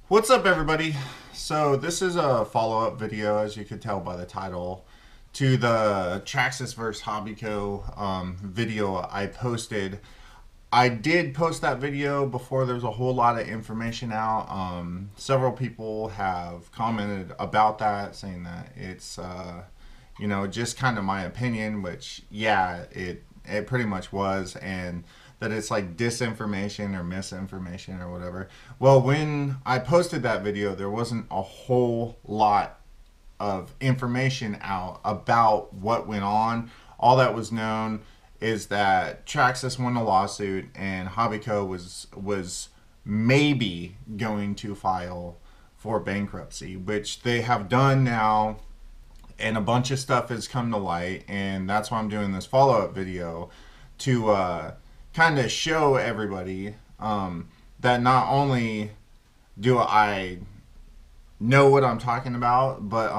What's up, everybody? So this is a follow-up video, as you could tell by the title, to the Traxxas vs. Hobbico video I posted. I did post that video before there was a whole lot of information out. Several people have commented about that, saying that it's, just kind of my opinion, which, yeah, it pretty much was, and that it's like disinformation or misinformation or whatever. Well, when I posted that video, there wasn't a whole lot of information out about what went on. All that was known is that Traxxas won a lawsuit and Hobbico was maybe going to file for bankruptcy, which they have done now, and a bunch of stuff has come to light, and that's why I'm doing this follow-up video to kind of show everybody that not only do I know what I'm talking about, but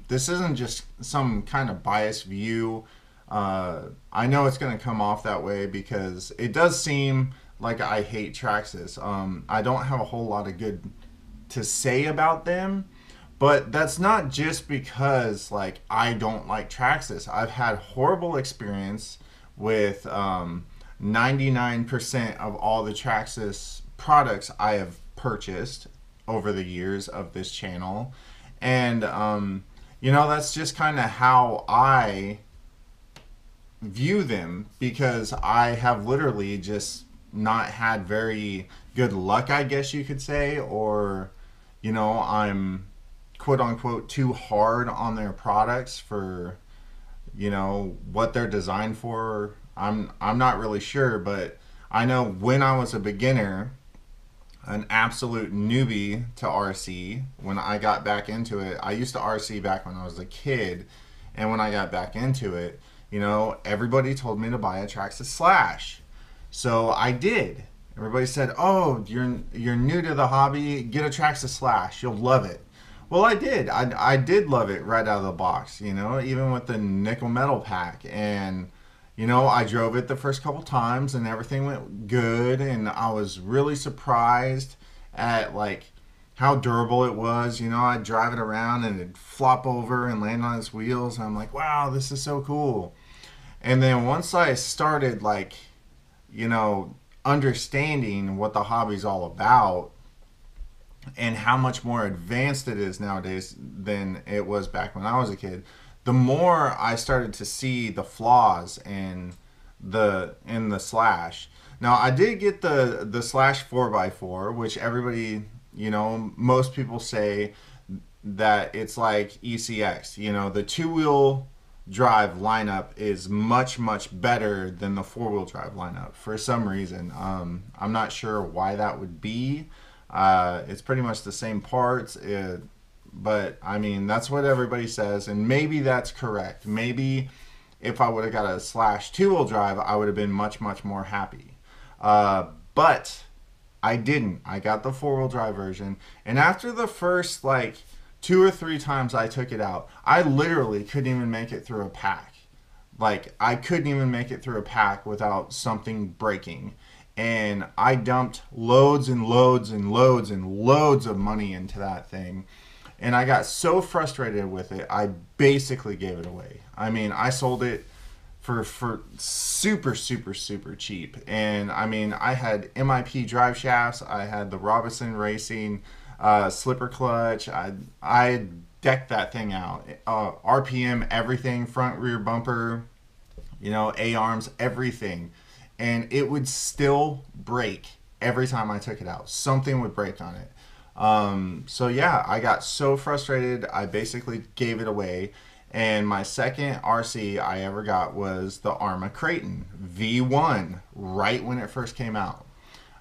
this isn't just some kind of biased view. I know it's going to come off that way because it does seem like I hate Traxxas. I don't have a whole lot of good to say about them, but that's not just because like I don't like Traxxas. I've had horrible experience with 99% of all the Traxxas products I have purchased over the years of this channel. And, that's just kind of how I view them, because I have literally just not had very good luck, I guess you could say, or, I'm quote unquote too hard on their products for, what they're designed for. I'm not really sure, but I know when I was a beginner, an absolute newbie to RC, when I got back into it, I used to RC back when I was a kid, and when I got back into it, everybody told me to buy a Traxxas Slash. So I did. Everybody said, "Oh, you're new to the hobby, get a Traxxas Slash, you'll love it." Well, I did. I did love it right out of the box, even with the nickel metal pack. And I drove it the first couple times and everything went good, and I was really surprised at like how durable it was. I'd drive it around and it'd flop over and land on its wheels, and I'm like, wow, this is so cool. And then once I started like, understanding what the hobby's all about and how much more advanced it is nowadays than it was back when I was a kid, the more I started to see the flaws in the Slash. Now, I did get the Slash 4x4, which everybody, most people say that it's like ECX. The two-wheel drive lineup is much better than the four-wheel drive lineup for some reason. I'm not sure why that would be. It's pretty much the same parts. But I mean, that's what everybody says, and maybe that's correct. Maybe if I would have got a Slash two-wheel drive, I would have been much more happy. But I didn't. I got the four-wheel drive version, and after the first like 2 or 3 times I took it out, I literally couldn't even make it through a pack. Like, I couldn't even make it through a pack without something breaking. And I dumped loads and loads and loads and loads of money into that thing. And I got so frustrated with it, I basically gave it away. I mean, I sold it for super cheap. And I mean, I had MIP drive shafts, I had the Robinson Racing slipper clutch, I decked that thing out. RPM, everything, front rear bumper, A-arms, everything. And it would still break every time I took it out. Something would break on it. So yeah, I got so frustrated, I basically gave it away. And my second RC I ever got was the Arma Creighton V1, right when it first came out.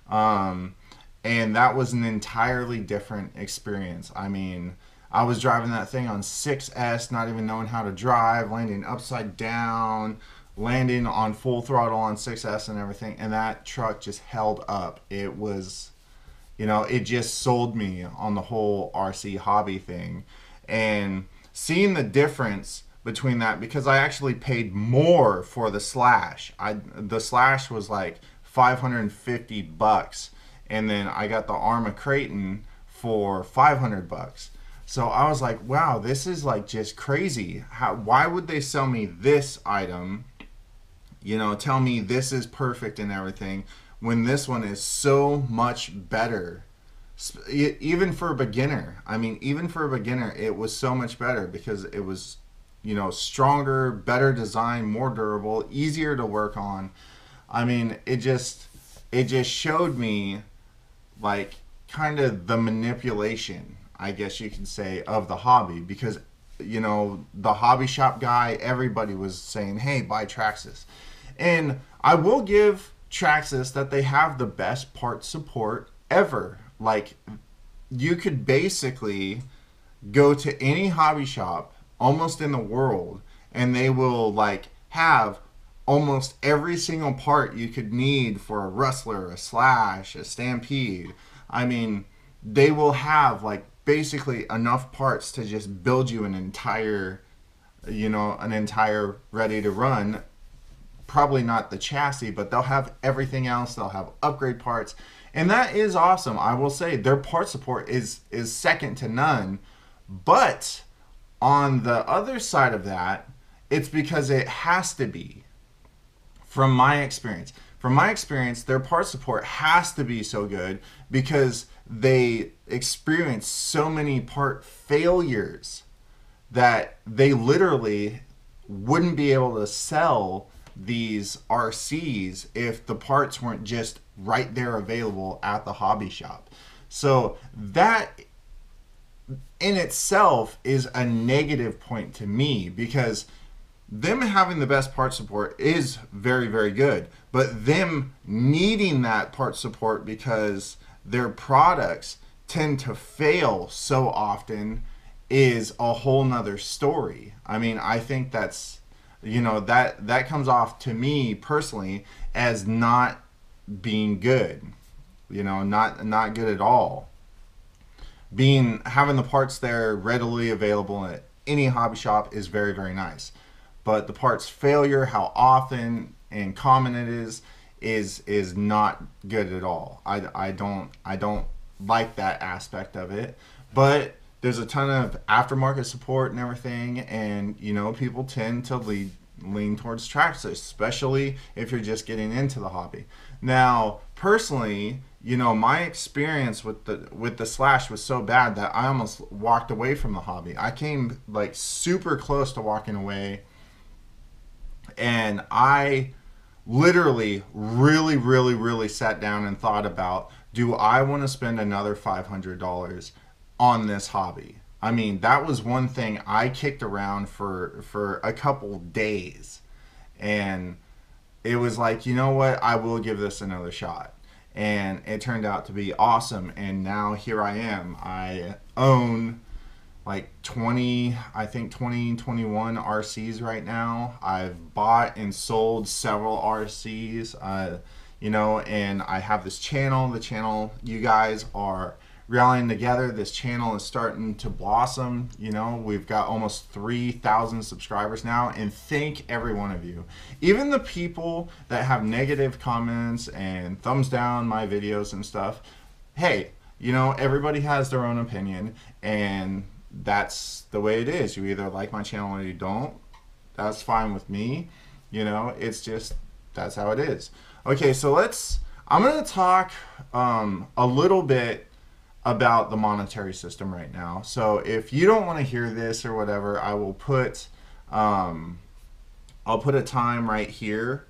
And that was an entirely different experience. I mean, I was driving that thing on 6S, not even knowing how to drive, landing upside down, landing on full throttle on 6S and everything, and that truck just held up. It was, it just sold me on the whole RC hobby thing. And seeing the difference between that, because I actually paid more for the Slash. The Slash was like $550, and then I got the Arma Creighton for 500 bucks. So I was like, wow, this is like just crazy. Why would they sell me this item, you know, tell me this is perfect and everything, when this one is so much better? Even for a beginner, I mean, even for a beginner, it was so much better because it was, you know, stronger, better design, more durable, easier to work on. I mean, it just showed me like kind of the manipulation, I guess you could say, of the hobby, because, you know, the hobby shop guy, everybody was saying, hey, buy Traxxas. And I will give Traxxas that they have the best part support ever. Like, you could basically go to any hobby shop almost in the world and they will like have almost every single part you could need for a rustler, a slash, a stampede. I mean, they will have like basically enough parts to just build you an entire, you know, an entire ready to run. Probably not the chassis, but they'll have everything else. They'll have upgrade parts, and that is awesome. I will say their part support is second to none. But on the other side of that, it's because it has to be. From my experience, their part support has to be so good because they experience so many part failures that they literally wouldn't be able to sell these RCs if the parts weren't just right there available at the hobby shop. So that in itself is a negative point to me, because them having the best part support is very, very good, but them needing that part support because their products tend to fail so often is a whole nother story. I mean, I think that's, you know, that comes off to me personally as not being good, you know, not good at all. Having the parts there readily available at any hobby shop is very, very nice, but the parts failure, how often and common it is not good at all. I don't like that aspect of it, but there's a ton of aftermarket support and everything, and you know, people tend to lean towards Traxxas, especially if you're just getting into the hobby. Now, personally, you know, my experience with the slash was so bad that I almost walked away from the hobby. I came like super close to walking away, and I literally really sat down and thought about, do I want to spend another $500 on this hobby? I mean, that was one thing I kicked around for a couple days, and it was like, you know what, I will give this another shot. And it turned out to be awesome, and now here I am. I own like 21 RCs right now. I've bought and sold several RCs, you know, and I have this channel. The channel, you guys are rallying together. This channel is starting to blossom. You know, we've got almost 3,000 subscribers now, and thank every one of you. Even the people that have negative comments and thumbs down my videos and stuff, hey, you know, everybody has their own opinion, and that's the way it is. You either like my channel or you don't. That's fine with me. You know, it's just, that's how it is. Okay, so I'm going to talk a little bit about the monetary system right now. So if you don't want to hear this or whatever, I will put I'll put a time right here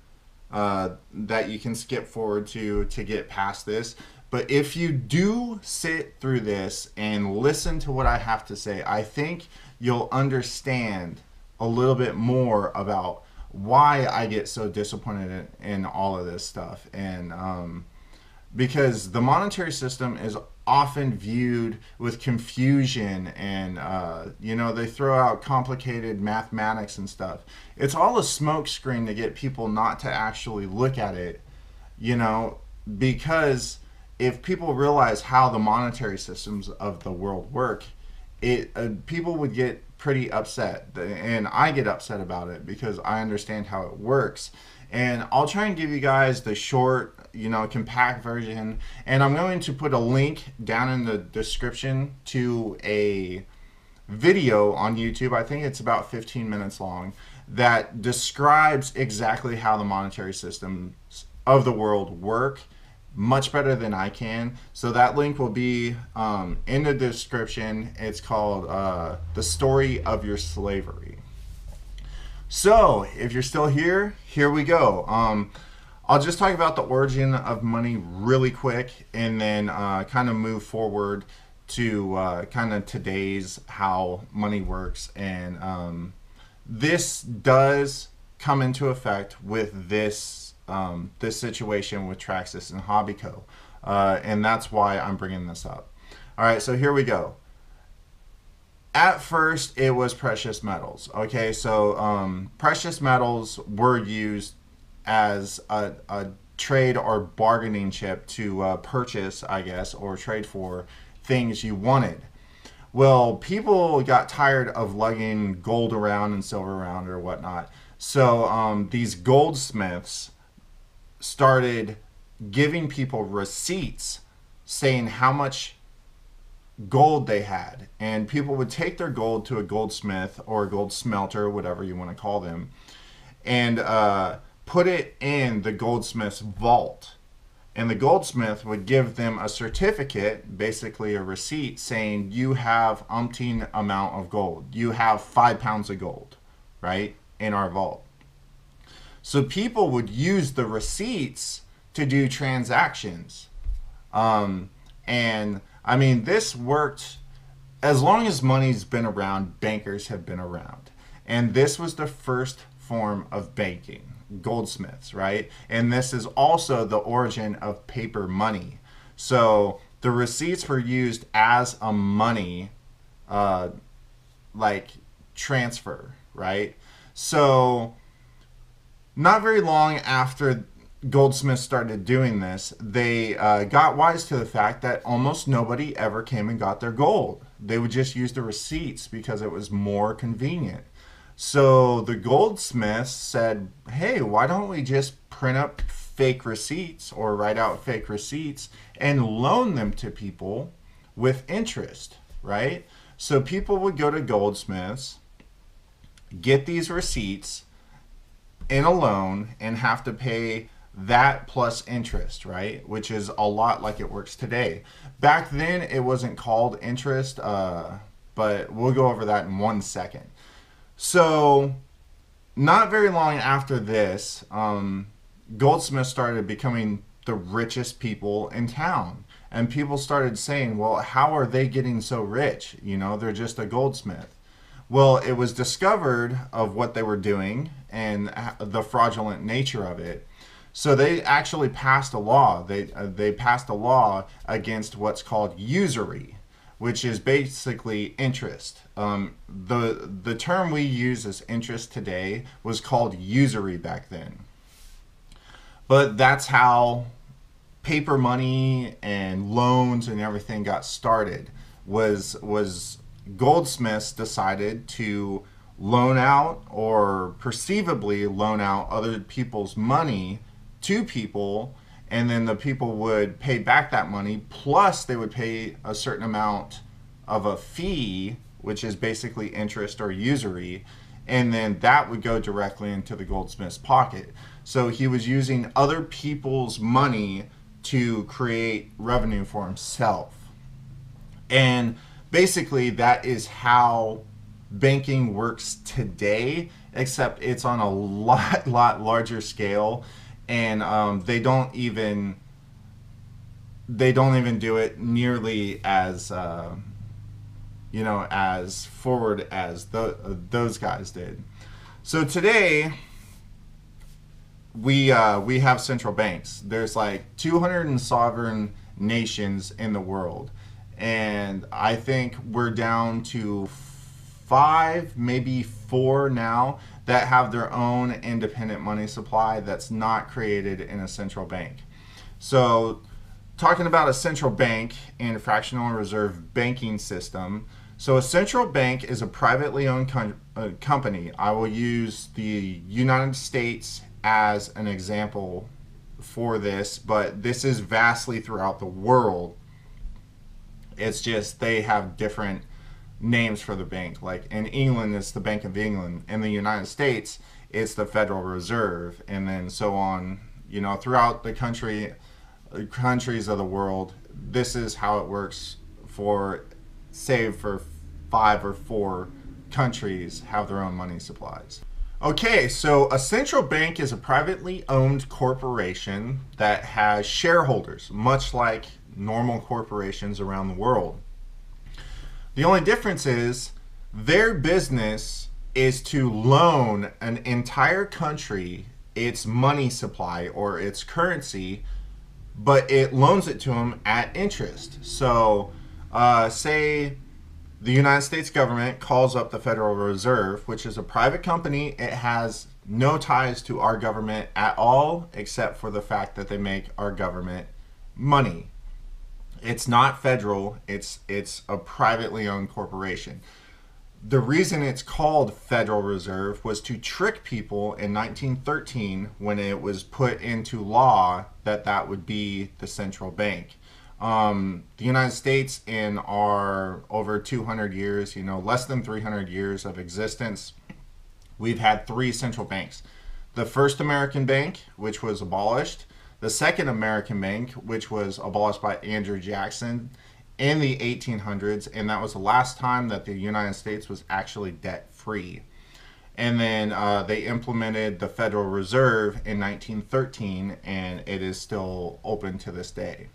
that you can skip forward to get past this. But if you do sit through this and listen to what I have to say, I think you'll understand a little bit more about why I get so disappointed in all of this stuff. And because the monetary system is often viewed with confusion, and you know, they throw out complicated mathematics and stuff. It's all a smokescreen to get people not to actually look at it, you know, because if people realize how the monetary systems of the world work, people would get pretty upset, and I get upset about it because I understand how it works. And I'll try and give you guys the short compact version. And I'm going to put a link down in the description to a video on YouTube. I think it's about 15 minutes long, that describes exactly how the monetary systems of the world work much better than I can. So that link will be in the description. It's called The Story of Your Slavery. So if you're still here, here we go. I'll just talk about the origin of money really quick, and then kind of move forward to kind of today's how money works. And this does come into effect with this this situation with Traxxas and Hobbico, and that's why I'm bringing this up. All right, so here we go. At first, it was precious metals. Okay, so precious metals were used as a trade or bargaining chip to purchase, I guess, or trade for things you wanted. Well, people got tired of lugging gold around and silver around or whatnot. So these goldsmiths started giving people receipts saying how much gold they had. And people would take their gold to a goldsmith or a gold smelter, whatever you want to call them, and put it in the goldsmith's vault. And the goldsmith would give them a certificate, basically a receipt, saying you have umpteen amount of gold. You have 5 pounds of gold, right, in our vault. So people would use the receipts to do transactions. And I mean, this worked as long as money's been around, bankers have been around. And this was the first form of banking, goldsmiths, right? And this is also the origin of paper money. So the receipts were used as a money, like transfer, right? So not very long after goldsmiths started doing this, they got wise to the fact that almost nobody ever came and got their gold. They would just use the receipts because it was more convenient. So the goldsmiths said, hey, why don't we just print up fake receipts or write out fake receipts and loan them to people with interest, right? So people would go to goldsmiths, get these receipts in a loan, and have to pay that plus interest, right? Which is a lot like it works today. Back then, it wasn't called interest, but we'll go over that in 1 second. So not very long after this, goldsmiths started becoming the richest people in town. And people started saying, well, how are they getting so rich? You know, they're just a goldsmith. Well, it was discovered of what they were doing and the fraudulent nature of it. So they actually passed a law. They passed a law against what's called usury, which is basically interest. The term we use as interest today was called usury back then. But that's how paper money and loans and everything got started. Was goldsmiths decided to loan out, or perceivably loan out, other people's money to people, and then the people would pay back that money, plus they would pay a certain amount of a fee, which is basically interest or usury, and then that would go directly into the goldsmith's pocket. So he was using other people's money to create revenue for himself. And basically that is how banking works today, except it's on a lot larger scale. And they don't even do it nearly as as forward as those guys did. So today we have central banks. There's like 200 sovereign nations in the world, and I think we're down to 5, maybe 4 now that have their own independent money supply that's not created in a central bank. So talking about a central bank and fractional and reserve banking system. So a central bank is a privately owned company. I will use the United States as an example for this, but this is vastly throughout the world. It's just they have different names for the bank. Like in England, it's the Bank of England. In the United States, it's the Federal Reserve, and then so on. You know, throughout the countries of the world, this is how it works for, say, for 5 or 4 countries have their own money supplies. Okay, so a central bank is a privately owned corporation that has shareholders, much like normal corporations around the world. The only difference is their business is to loan an entire country its money supply or its currency, but it loans it to them at interest. So say the United States government calls up the Federal Reserve, which is a private company. It has no ties to our government at all, except for the fact that they make our government money. It's not federal, it's a privately owned corporation. The reason it's called Federal Reserve was to trick people in 1913 when it was put into law that that would be the central bank. The United States, in our over 200 years, you know, less than 300 years of existence, we've had 3 central banks. The first American bank, which was abolished. The second American bank, which was abolished by Andrew Jackson in the 1800s, and that was the last time that the United States was actually debt-free. And then they implemented the Federal Reserve in 1913, and it is still open to this day.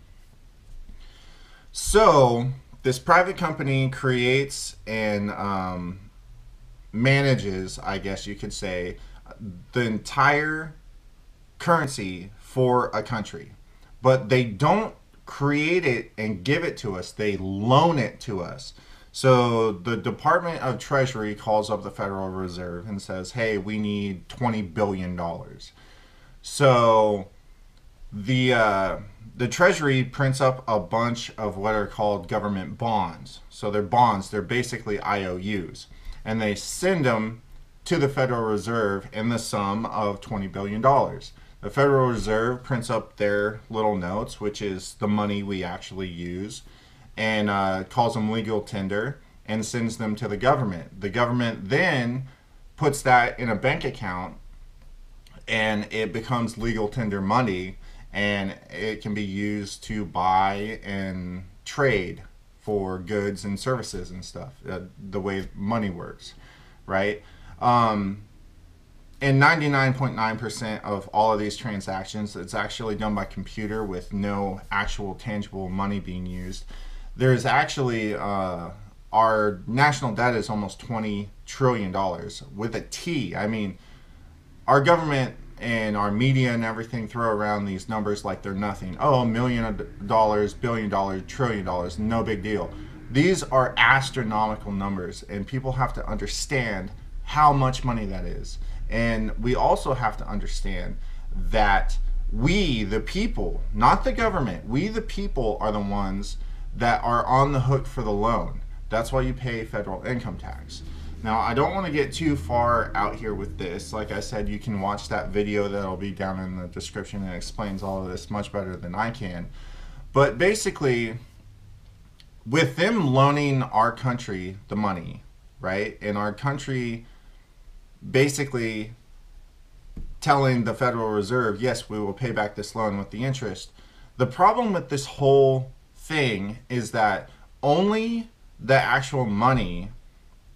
So this private company creates and manages, I guess you could say, the entire currency for a country. But they don't create it and give it to us, they loan it to us. So the Department of Treasury calls up the Federal Reserve and says, hey, we need $20 billion. So the Treasury prints up a bunch of what are called government bonds. So they're bonds, they're basically IOUs. And they send them to the Federal Reserve in the sum of $20 billion. The Federal Reserve prints up their little notes, which is the money we actually use, and calls them legal tender and sends them to the government. The government then puts that in a bank account and it becomes legal tender money, and it can be used to buy and trade for goods and services and stuff, the way money works, right? And 99.9% of all of these transactions, it's actually done by computer with no actual tangible money being used. There's actually, our national debt is almost $20 trillion with a T. I mean, our government and our media and everything throw around these numbers like they're nothing. Oh, $1 million, $1 billion, $1 trillion, no big deal. These are astronomical numbers, and people have to understand how much money that is. And we also have to understand that we, the people, not the government, we, the people, are the ones that are on the hook for the loan. That's why you pay federal income tax. Now, I don't want to get too far out here with this. Like I said, you can watch that video that'll be down in the description and explains all of this much better than I can. But basically, with them loaning our country the money, right, and our country basically telling the Federal Reserve, yes, we will pay back this loan with the interest. The problem with this whole thing is that only the actual money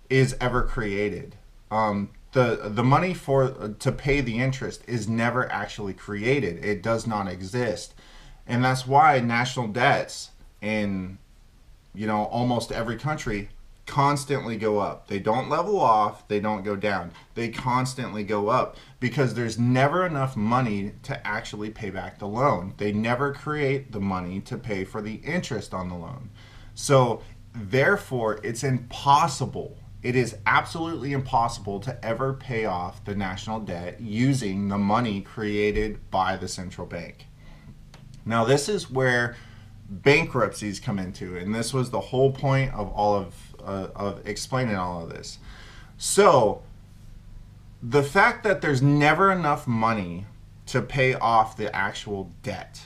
is ever created. The money to pay the interest is never actually created. It does not exist. And that's why national debts in, you know, almost every country constantly go up. They don't level off, they don't go down. They constantly go up because there's never enough money to actually pay back the loan. They never create the money to pay for the interest on the loan. So therefore, it's impossible. It is absolutely impossible to ever pay off the national debt using the money created by the central bank. Now, this is where bankruptcies come into, and this was the whole point of all of explaining all of this. So the fact that there's never enough money to pay off the actual debt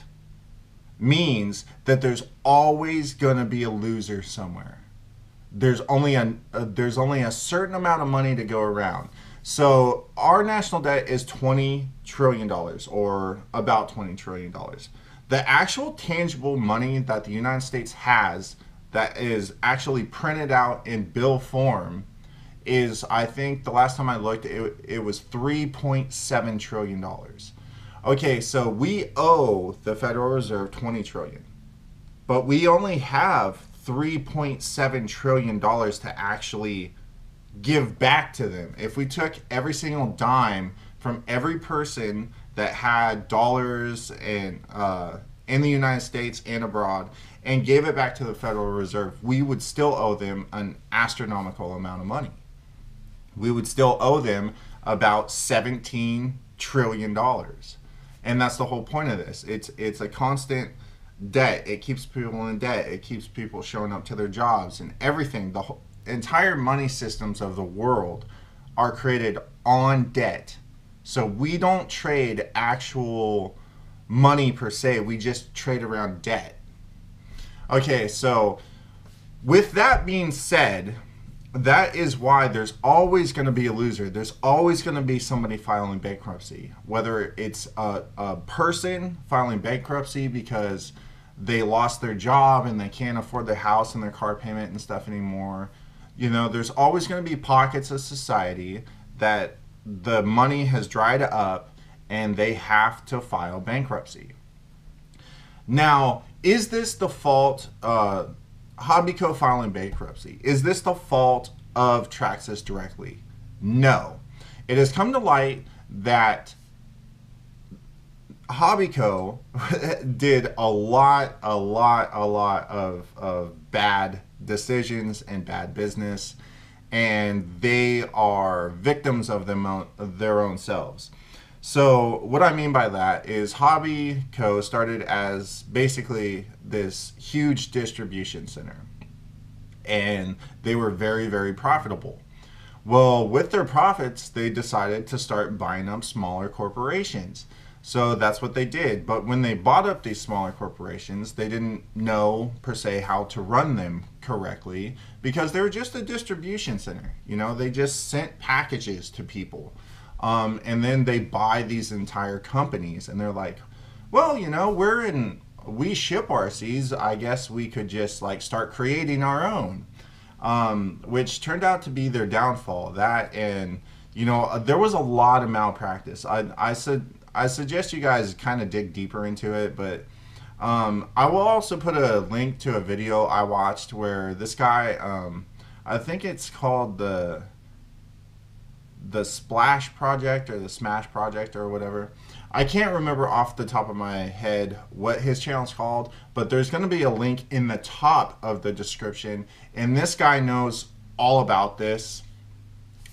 means that there's always going to be a loser somewhere. There's only a certain amount of money to go around. So our national debt is $20 trillion, or about $20 trillion. The actual tangible money that the United States has that is actually printed out in bill form is, I think the last time I looked, it was $3.7 trillion. Okay, so we owe the Federal Reserve $20 trillion, but we only have $3.7 trillion to actually give back to them. If we took every single dime from every person that had dollars in the United States and abroad and gave it back to the Federal Reserve, we would still owe them an astronomical amount of money. We would still owe them about $17 trillion. And that's the whole point of this. It's a constant debt. It keeps people in debt. It keeps people showing up to their jobs and everything. The whole entire money systems of the world are created on debt. So we don't trade actual money per se. We just trade around debt. Okay, so with that being said, that is why there's always going to be a loser. There's always going to be somebody filing bankruptcy, whether it's a person filing bankruptcy because they lost their job and they can't afford their house and their car payment and stuff anymore. You know, there's always going to be pockets of society that the money has dried up and they have to file bankruptcy. Now, is this the fault Hobbico filing bankruptcy? Is this the fault of Traxxas directly? No. It has come to light that Hobbico did a lot of bad decisions and bad business, and they are victims of their own selves. So what I mean by that is Hobbico started as basically this huge distribution center, and they were very, very profitable. Well, with their profits, they decided to start buying up smaller corporations. So that's what they did. But when they bought up these smaller corporations, they didn't know per se how to run them correctly because they were just a distribution center. You know, they just sent packages to people. And then they buy these entire companies and they're like, well, you know, we ship RCs. I guess we could just like start creating our own, which turned out to be their downfall. That, and you know, there was a lot of malpractice. I suggest you guys kind of dig deeper into it, but I will also put a link to a video I watched where this guy, I think it's called the Splash Project or the Smash Project or whatever. I can't remember off the top of my head what his channel's called, but there's going to be a link in the top of the description, and this guy knows all about this,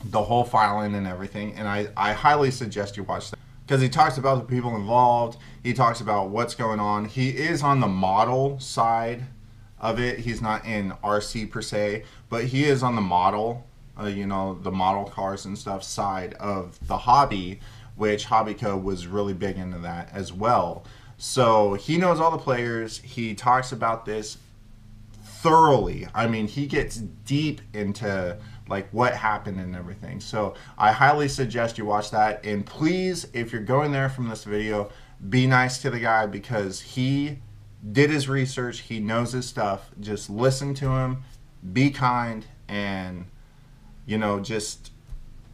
the whole filing and everything, and I highly suggest you watch that because he talks about the people involved. He talks about what's going on. He is on the model side of it. He's not in RC per se, but he is on the model, you know, the model cars and stuff side of the hobby, which Hobbico was really big into that as well. So he knows all the players. He talks about this thoroughly. I mean, he gets deep into like what happened and everything. So I highly suggest you watch that. And please, if you're going there from this video, be nice to the guy because he did his research. He knows his stuff. Just listen to him, be kind, and you know, just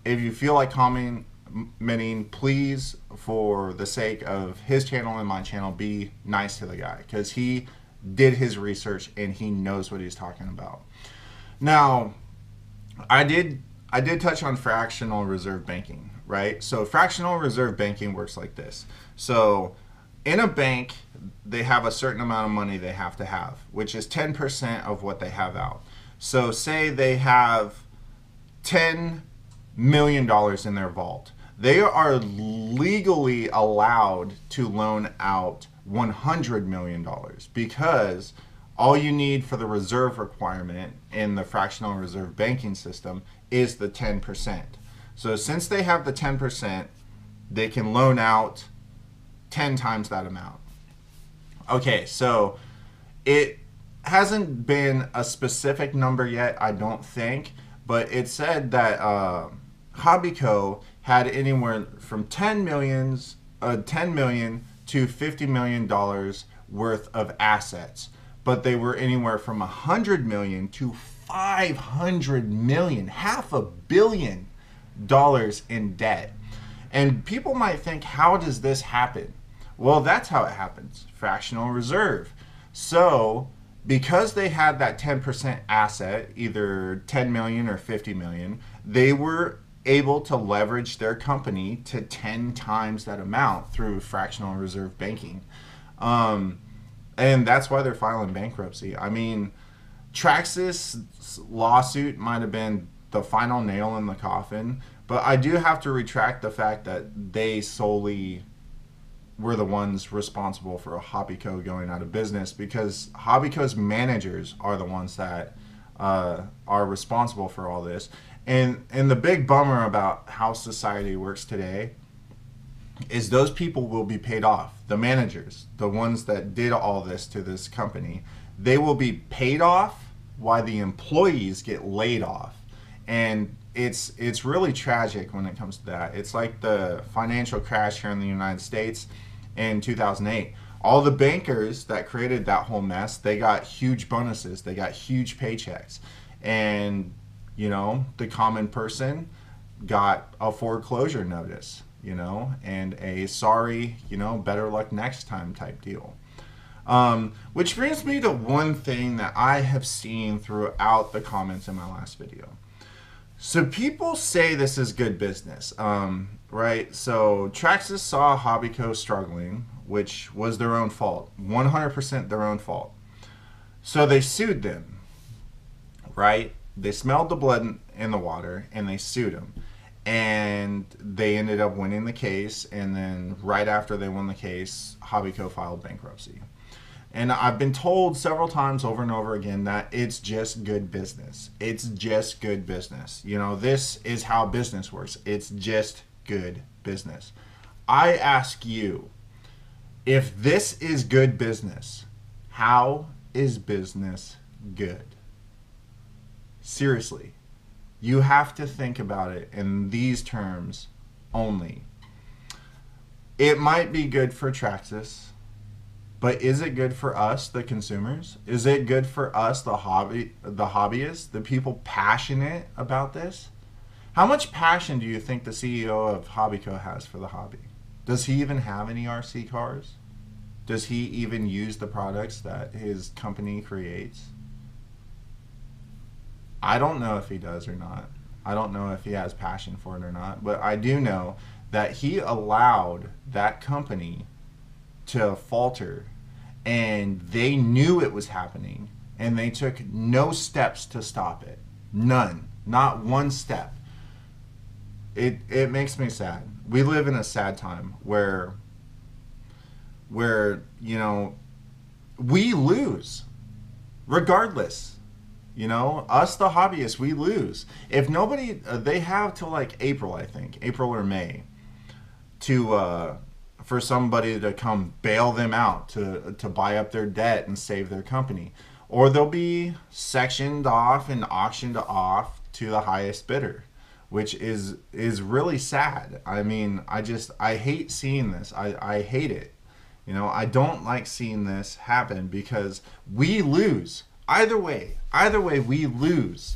if you feel like commenting, please, for the sake of his channel and my channel, be nice to the guy because he did his research and he knows what he's talking about. Now, I did touch on fractional reserve banking, right? So fractional reserve banking works like this. So in a bank, they have a certain amount of money they have to have, which is 10% of what they have out. So say they have $10 million in their vault. They are legally allowed to loan out $100 million because all you need for the reserve requirement in the fractional reserve banking system is the 10%. So since they have the 10%, they can loan out 10 times that amount. Okay, so it hasn't been a specific number yet, I don't think, but it said that Hobbico had anywhere from 10 million to $50 million worth of assets, but they were anywhere from 100 million to 500 million, $500 million in debt. And people might think, how does this happen? Well, that's how it happens. Fractional reserve. So, because they had that 10% asset, either 10 million or 50 million, they were able to leverage their company to 10 times that amount through fractional reserve banking. And that's why they're filing bankruptcy. I mean, Traxxas lawsuit might have been the final nail in the coffin, but I do have to retract the fact that they solely were the ones responsible for Hobbico going out of business, because Hobbico's managers are the ones that are responsible for all this. And the big bummer about how society works today is those people will be paid off. The managers, the ones that did all this to this company, they will be paid off while the employees get laid off. And it's really tragic when it comes to that. It's like the financial crash here in the United States in 2008. All the bankers that created that whole mess, they got huge bonuses, they got huge paychecks. And, you know, the common person got a foreclosure notice, you know, and a sorry, you know, better luck next time type deal. Which brings me to one thing that I have seen throughout the comments in my last video. So people say this is good business, right? So Traxxas saw Hobbico struggling, which was their own fault, 100% their own fault. So they sued them, right? They smelled the blood in the water and they sued them. And they ended up winning the case, and then right after they won the case, Hobbico filed bankruptcy. And I've been told several times over and over again that it's just good business. It's just good business. You know, this is how business works. It's just good business. I ask you, if this is good business, how is business good? Seriously, you have to think about it in these terms only. It might be good for Traxxas, but is it good for us, the consumers? Is it good for us, the hobbyists, the people passionate about this? How much passion do you think the CEO of Hobbico has for the hobby? Does he even have any RC cars? Does he even use the products that his company creates? I don't know if he does or not. I don't know if he has passion for it or not, but I do know that he allowed that company to falter, and they knew it was happening, and they took no steps to stop it. None. Not one step. It makes me sad. We live in a sad time where you know, we lose regardless. You know, us the hobbyists, we lose. If nobody, they have till like April, I think, April or May, to for somebody to come bail them out, to buy up their debt and save their company, or they'll be sectioned off and auctioned off to the highest bidder, which is really sad. I mean, I hate seeing this. I hate it. You know, I don't like seeing this happen because we lose. Either way, we lose.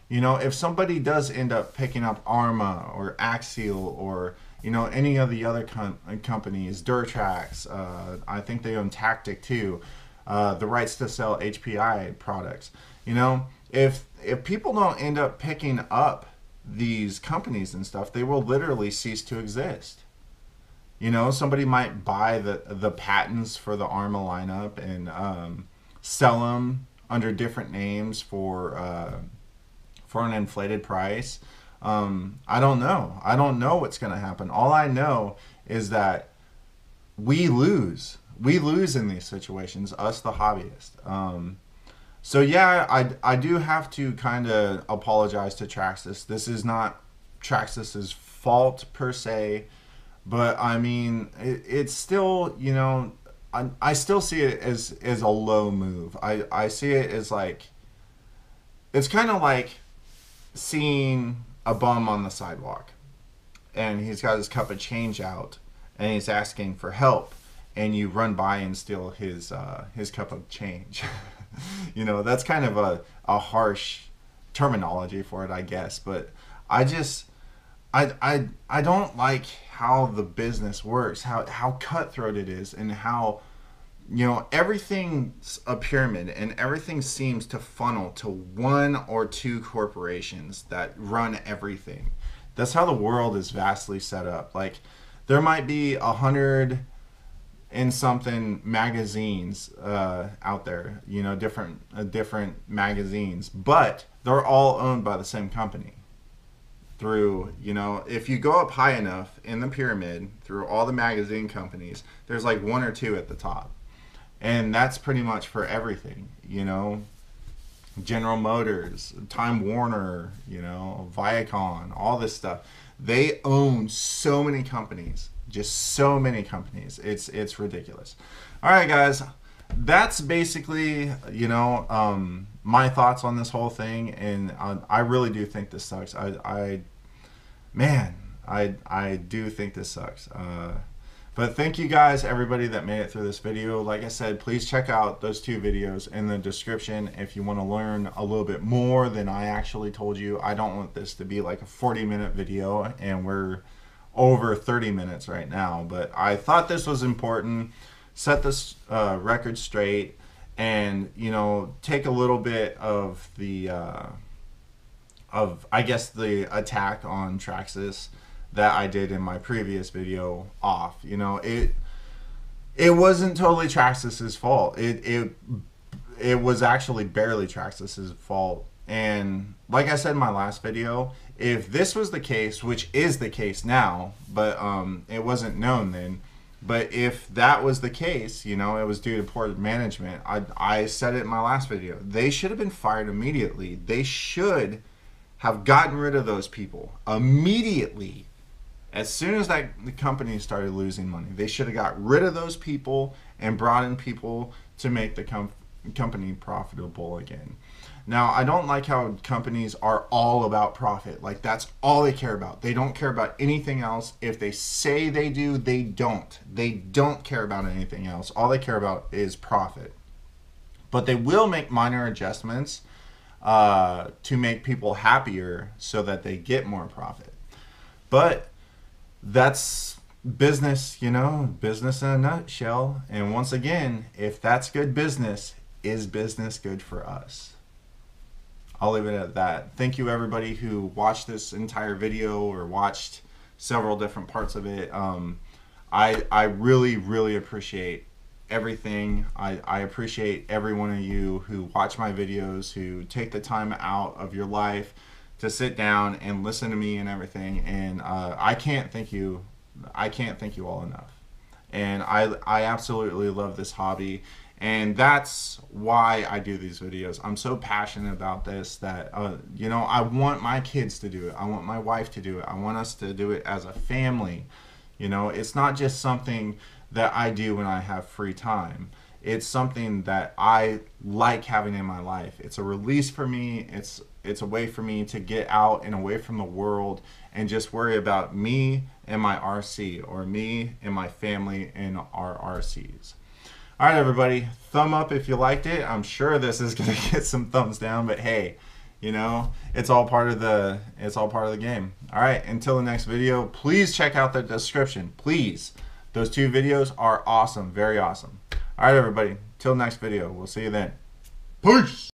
You know, if somebody does end up picking up Arma or Axial or, you know, any of the other companies, Durtrax, I think they own Tactic too, the rights to sell HPI products. You know, if people don't end up picking up these companies and stuff, they will literally cease to exist. You know, somebody might buy the patents for the Arma lineup and sell them under different names for an inflated price. I don't know. I don't know what's going to happen. All I know is that we lose. We lose in these situations, us the hobbyists. So yeah, I do have to kind of apologize to Traxxas. This is not Traxxas's fault per se, But I mean, it's still, you know, I still see it as a low move. I see it as like, it's kind of like seeing a bum on the sidewalk and he's got his cup of change out and he's asking for help, and you run by and steal his cup of change. You know, that's kind of a harsh terminology for it, I guess. But I just I don't like how the business works, how cutthroat it is, and how, you know, everything's a pyramid and everything seems to funnel to one or two corporations that run everything. That's how the world is vastly set up. Like, there might be 100 and something magazines out there, you know, different magazines, but they're all owned by the same company. Through, you know, if you go up high enough in the pyramid through all the magazine companies, there's like one or two at the top. And that's pretty much for everything, you know. General Motors, Time Warner, you know, Viacom, all this stuff. They own so many companies, just so many companies. It's ridiculous. All right, guys, that's basically, you know, my thoughts on this whole thing, and I really do think this sucks. I do think this sucks. But thank you guys, everybody that made it through this video. Like I said, please check out those two videos in the description if you want to learn a little bit more than I actually told you. I don't want this to be like a 40-minute video, and we're over 30 minutes right now. But I thought this was important. Set this record straight, and, you know, take a little bit of the I guess the attack on Traxxas that I did in my previous video off. You know, it wasn't totally Traxxas's fault. It was actually barely Traxxas's fault. And like I said in my last video, if this was the case, which is the case now, but it wasn't known then, but if that was the case, you know, it was due to poor management. I said it in my last video. They should have been fired immediately. They should have gotten rid of those people immediately. As soon as the company started losing money, they should have got rid of those people and brought in people to make the company profitable again. Now, I don't like how companies are all about profit. Like, that's all they care about. They don't care about anything else. If they say they do, they don't. They don't care about anything else. All they care about is profit. But they will make minor adjustments to make people happier so that they get more profit. But that's business, you know, business in a nutshell. And once again, if that's good business, is business good for us? I'll leave it at that. Thank you, everybody who watched this entire video or watched several different parts of it. I really, really appreciate everything. I appreciate every one of you who watch my videos, who take the time out of your life to sit down and listen to me and everything. And I can't thank you all enough. And I absolutely love this hobby, and that's why I do these videos. I'm so passionate about this that you know, I want my kids to do it. I want my wife to do it. I want us to do it as a family. You know, it's not just something that I do when I have free time. It's something that I like having in my life. It's a release for me. It's a way for me to get out and away from the world and just worry about me and my RC, or me and my family and our RCs. All right, everybody, thumb up if you liked it. I'm sure this is gonna get some thumbs down, but hey, you know, it's all part of the game. All right, until the next video, please check out the description. Please, those two videos are awesome, very awesome. All right, everybody, till next video, we'll see you then. Peace.